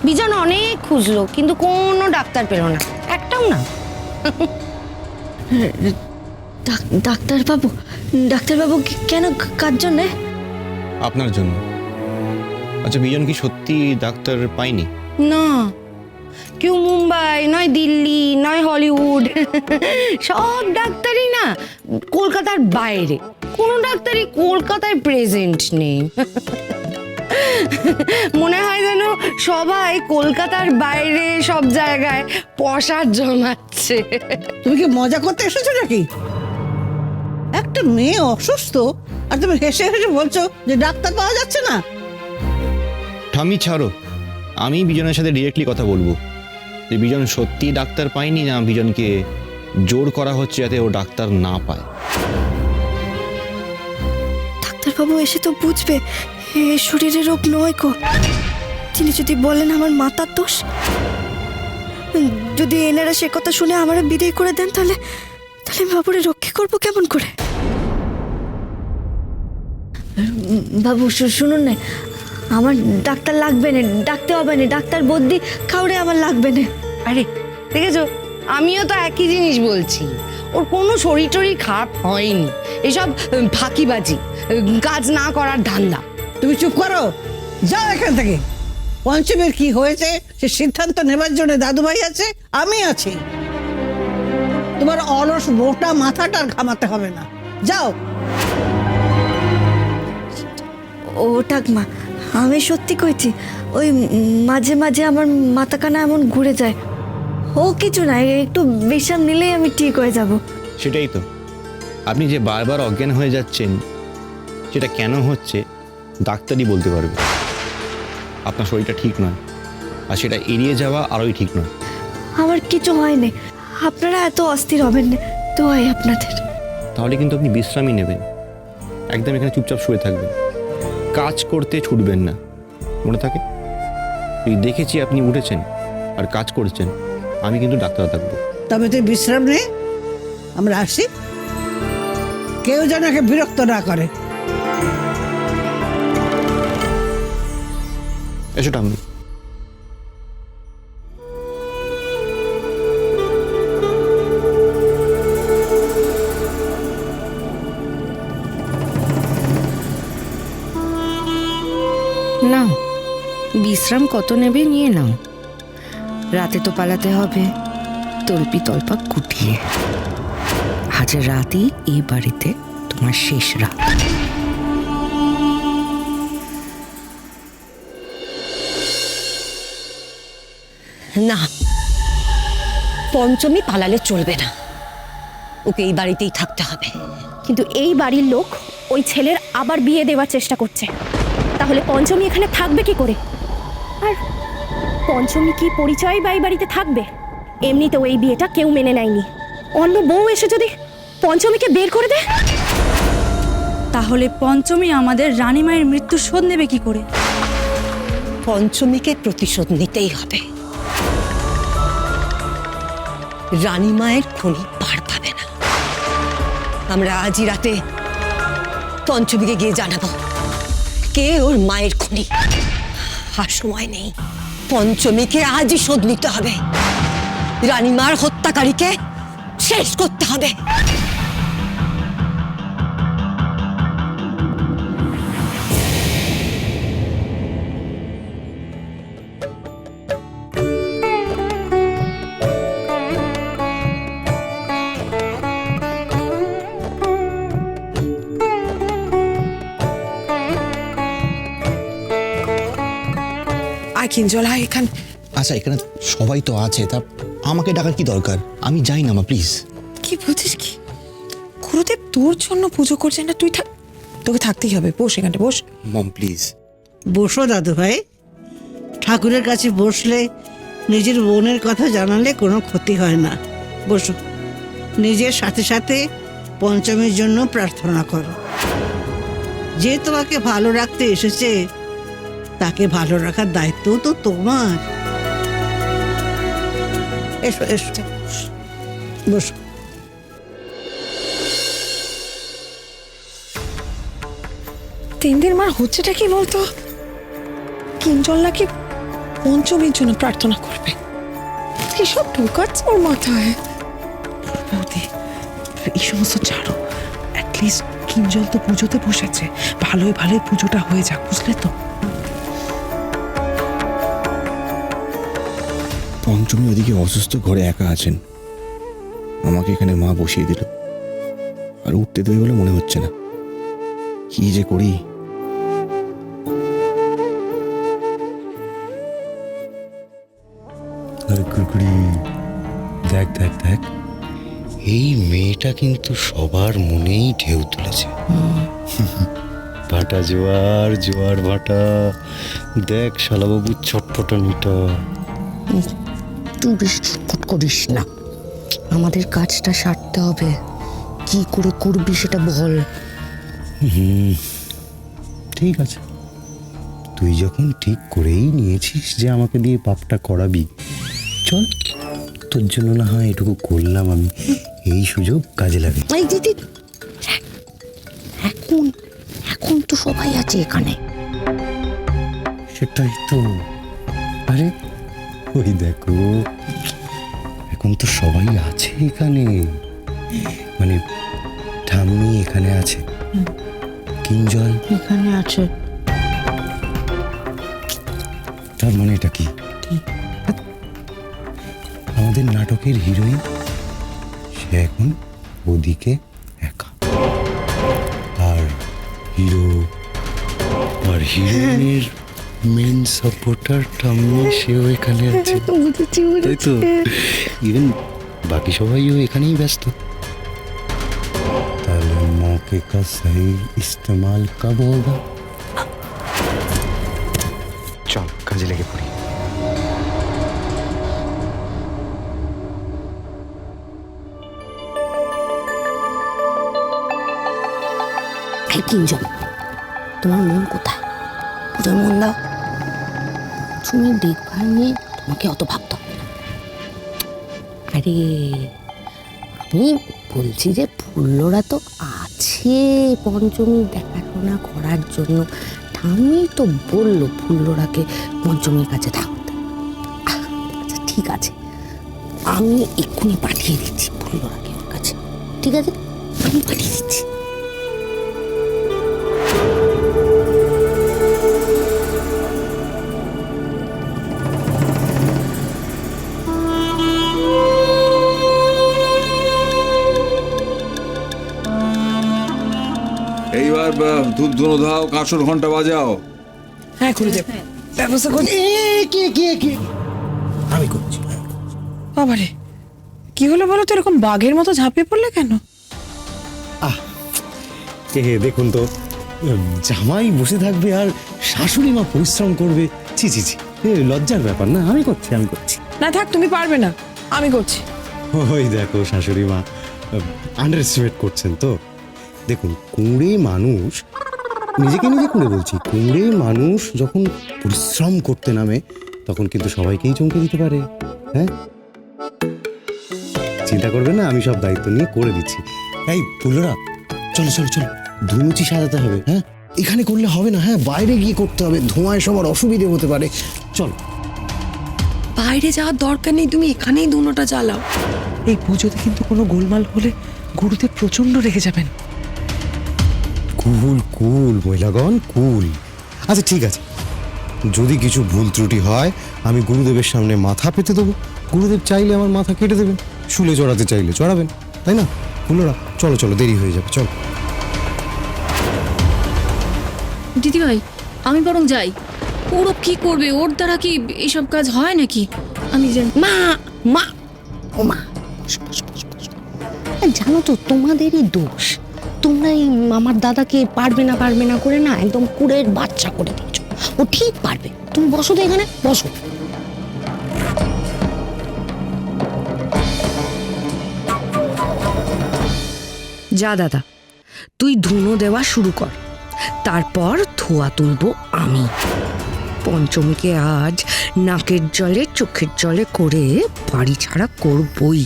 বিজন অনেক খুঁজলো কিন্তু কোনো ডাক্তার পেল না, একটাও না। ডাক্তারবাবু, ডাক্তারবাবু কেন, কার জন্যে? আপনার জন্য। আচ্ছা, বিজন কি সত্যি ডাক্তার পাইনি? না, কেউ মুম্বাই নয় দিল্লি নয় হলিউড, সব ডাক্তারই না কলকাতার বাইরে, কোনো ডাক্তারই কলকাতায় প্রেজেন্ট নেই। মনে হয় যেন সবাই কলকাতার বাইরে সব জায়গায় পয়সা জমাচ্ছে। তুমি কি মজা করতে এসেছো নাকি? একটা মেয়ে অসুস্থ আর তুমি হেসে হেসে বলছো যে ডাক্তার পাওয়া যাচ্ছে না। ঠাম্মি ছাড়ো, আমি বিজনের সাথে ডিরেক্টলি কথা বলবো যে বিজন সত্যি ডাক্তার পায়নি না বিজনকে জোর করা হচ্ছে যাতে ও ডাক্তার না পায়। ডাক্তারবাবু এসে তো বুঝবে এ শরীরের রোগ নয় গো। তিনি যদি বলেন আমার মাতার দোষ, যদি এনারা সে কথা শুনে আমার বিদায় করে দেন, তাহলে তাহলে বাবুরে রক্ষা করবো কেমন করে? বাবু শুনুন না, আমার ডাক্তার লাগবে না, ডাকতে হবে না, ডাক্তার বদ্যি কাউরে আমার লাগবে না। আরে দেখেছো, আমিও তো একই জিনিস বলছি। ওর কোনো শরীর টরীর খারাপ হয়নি, এসব ফাঁকিবাজি, কাজ না করার ধান্দা। তুমি চুপ করো, যাও এখান থেকে। পঞ্চমীর কি হয়েছে সে সিদ্ধান্ত নেবার জন্য দাদুভাই আছে, আমি আছি। তোমার অলস মোটা মাথাটা আর ঘামাতে হবে না, যাও। ও ঠাকমা, আমি সত্যি কইছি, ওই মাঝে মাঝে আমার মাথা কানা এমন ঘুরে যায়। ও কিছু না, একটু বিশ্রাম নিলেই আমি ঠিক হয়ে যাব। সেটাই তো, আপনি যে বারবার অজ্ঞান হয়ে যাচ্ছেন সেটা কেন হচ্ছে ডাক্তারই বলতে পারবে। আপনার শরীরটা ঠিক নয়, আর সেটা এড়িয়ে যাওয়া আরোই ঠিক নয়। আমার কিছু হয়নি, আপনারা এত অস্থির হবেন না, দোয়াই আপনাদের। তাহলে কিন্তু আপনি বিশ্রামই নেবেন, একদম এখানে চুপচাপ শুয়ে থাকবেন, কাজ করতে ছুটবেন না, মনে থাকে? তুই দেখেছি আপনি উঠেছেন আর কাজ করছেন, আমি কিন্তু ডাক্তার থাকবো। তবে তুই বিশ্রাম নে, আমরা আসি। কেউ যেন একে বিরক্ত না করে। এসো ঠাম্মি। নাও, বিশ্রাম কত নেবে নিয়ে নাও, রাতে তো পালাতে হবে তল্পি তল্পা কুটিয়ে। আজ রাতই এই বাড়িতে তোমার শেষ রাত। না, পঞ্চমী পালালে চলবে না, ওকে এই বাড়িতেই থাকতে হবে। কিন্তু এই বাড়ির লোক ওই ছেলের আবার বিয়ে দেওয়ার চেষ্টা করছে, তাহলে পঞ্চমী এখানে থাকবে কি করে? আর পঞ্চমী কি পরিচয় বা এই বাড়িতে থাকবে? এমনিতেও এই বিয়েটা কেউ মেনে নেয়নি, অন্য বউ এসে যদি পঞ্চমীকে বের করে দেয়, তাহলে পঞ্চমী আমাদের রানীমায়ের মৃত্যুর শোধ নেবে কি করে? পঞ্চমীকে প্রতিশোধ নিতেই হবে। রানীমায়ের খনি পার পাবে না। আমরা আজই রাতে পঞ্চমীকে গিয়ে জানাবো কে ওর মায়ের খনি। আর সময় নেই, পঞ্চমীকে আজই শোধ নিতে হবে, রানীমার হত্যাকারীকে শেষ করতে হবে। কিঞ্জল, এখানে। আচ্ছা, এখানে সবাই তো আছে, তা আমাকে ডাকার কি দরকার? আমি যাই না মা, প্লিজ। কি বলছিস কি? গুরুদেব তোর জন্য পুজো করছেন না, তুই থাক, তোকে থাকতেই হবে। বস এখানে, বস। মম প্লিজ। বসো দাদুভাই, ঠাকুরের কাছে বসলে নিজের বোনের কথা জানালে কোনো ক্ষতি হয় না। বসো, নিজের সাথে সাথে পঞ্চমীর জন্য প্রার্থনা করো। যে তোমাকে ভালো রাখতে এসেছে তাকে ভালো রাখার দায়িত্ব তো তোমার। এসো এসো, বসো। তিন দিন মার হচ্ছেটা কি বলতো? কিঞ্জল নাকি পঞ্চমীর জন্য প্রার্থনা করবে। এসব ঢোকাচ্ছে ওর মাথায়। বৌদি, এই সমস্ত ছাড়ো, অ্যাটলিস্ট কিঞ্জল তো পুজোতে বসেছে, ভালোই ভালোই পুজোটা হয়ে যাক, বুঝলে তো? পঞ্চমী ওদিকে অসুস্থ ঘরে একা আছেন, আমাকে এখানে মা বসিয়ে দিল, আর উঠতে দেবে বলে মনে হচ্ছে না। কি যে করি। আরে কুড়কুড়ি, দেখ দেখ দেখ, এই মেয়েটা কিন্তু সবার মনেই ঢেউ তুলেছে। ভাটা জোয়ার, জোয়ার ভাটা, দেখ শালাবাবুর ছটফটানিটা। তুই বেশি ছটফট করিস না, আমাদের কাজটা সারতে হবে। কি করে করবি সেটা বল। ঠিক আছে, তুই যখন ঠিক করেই নিয়েছিস যে আমাকে দিয়ে পাপটা করাবি, চল, তোর জন্য না হয় এটুকু করলাম আমি। এই সুযোগ কাজে লাগে। এই দিদি, এখন এখন তো সবাই আছে এখানে। সেটাই তো। আরে ওই দেখো, এখন তো সবাই আছে এখানে, মানে ঠাম্মি এখানে আছে, কিঞ্জল এখানে আছে। তার মানে এটা কি? আমাদের নাটকের হিরোইন সে এখন ওদিকে একা, আর হিরো আর হিরোইনের মেন সাপোর্টার টাম্মি সেও এখানে আছে, তাই তো? ইভেন বাকি সবাইও এখানেই ব্যস্ত। তাহলে মৌকে কা সহি ইস্তেমাল কব হোগা? চল কাজে লেগে পড়ি। কিঞ্জন, তোমার মন কোথায়? পুজোর মন দাও। তুমি দেখভাল নিয়ে তোমাকে অত ভাবতে হবে না। আরে আমি বলছি যে ফুল্লরা তো আছে পঞ্চমী দেখাশোনা করার জন্য। ঠাম্মি তো বললো ফুল্লরাকে পঞ্চমীর কাছে থাকতে। আচ্ছা ঠিক আছে, আমি এক্ষুনি পাঠিয়ে দিচ্ছি ফুল্লরাকে ওর কাছে। ঠিক আছে, আমি পাঠিয়ে দিচ্ছি। এইবার ধূপ ধুনো দাও, কাঁসর ঘন্টা বাজাও। হ্যাঁ করে দেব, ব্যবস্থা করে। আমি করছি। বাবারে, কি হলো বলো তো? এরকম বাঘের মতো ঝাঁপিয়ে পড়লে কেন? দেখুন তো, জামাই বসে থাকবে আর শাশুড়ি মা পরিশ্রম করবে, ছি ছি ছি, লজ্জার ব্যাপার না। আমি করছি, আমি করছি। না থাক, তুমি পারবে না, আমি করছি। ওই দেখো শাশুড়ি মা আন্ডার এস্টিমেট করছেন তো। দেখুন, কুঁড়ে মানুষ, নিজেকে নিজে কুঁড়ে বলছি, কুঁড়ে মানুষ যখন পরিশ্রম করতে নামে তখন কিন্তু সবাইকেই চমকে দিতে পারে। হ্যাঁ, চিন্তা করবেন না, আমি সব দায়িত্ব নিয়ে করে দিচ্ছি। এই ফুলরা, চলো চলো চলো, ধুনুচি সাজাতে হবে। হ্যাঁ, এখানে করলে হবে না, হ্যাঁ বাইরে গিয়ে করতে হবে, ধোঁয়ায় সবার অসুবিধে হতে পারে। চলো। বাইরে যাওয়ার দরকার নেই, তুমি এখানেই ধুনোটা জ্বালাও। এই পুজোতে কিন্তু কোনো গোলমাল হলে গুরুদেব প্রচন্ড রেগে যাবেন। কুল কুল মহিলাগণ, কুল। আচ্ছা ঠিক আছে, যদি কিছু ভুল ত্রুটি হয় আমি গুরুদেবের সামনে মাথা পেতে দেবো। গুরুদেব চাইলে আমার মাথা কেটে দেবেন, শুলে চড়াতে চাইলে চড়াবেন, তাই না? ফুলরা, চলো চলো, দেরি হয়ে যাবে, চলো। দিদিভাই, আমি বরং যাই। ওর কি করবে? ওর দ্বারা কি এইসব কাজ হয় নাকি? আমি জানি। মা মা ও মা, জানো তো তোমাদেরই দোষ। তোমরা এই আমার দাদাকে পারবে না করে না একদম কুড়ের বাচ্চা করে দিয়েছো। ও ঠিক পারবে, তুমি বসো তো এখানে, বসো। যা দাদা, তুই ধুনো দেওয়া শুরু কর, তারপর ধোয়া তুলবো আমি। পঞ্চমীকে আজ নাকের জলে চোখের জলে করে বাড়ি ছাড়া করবই।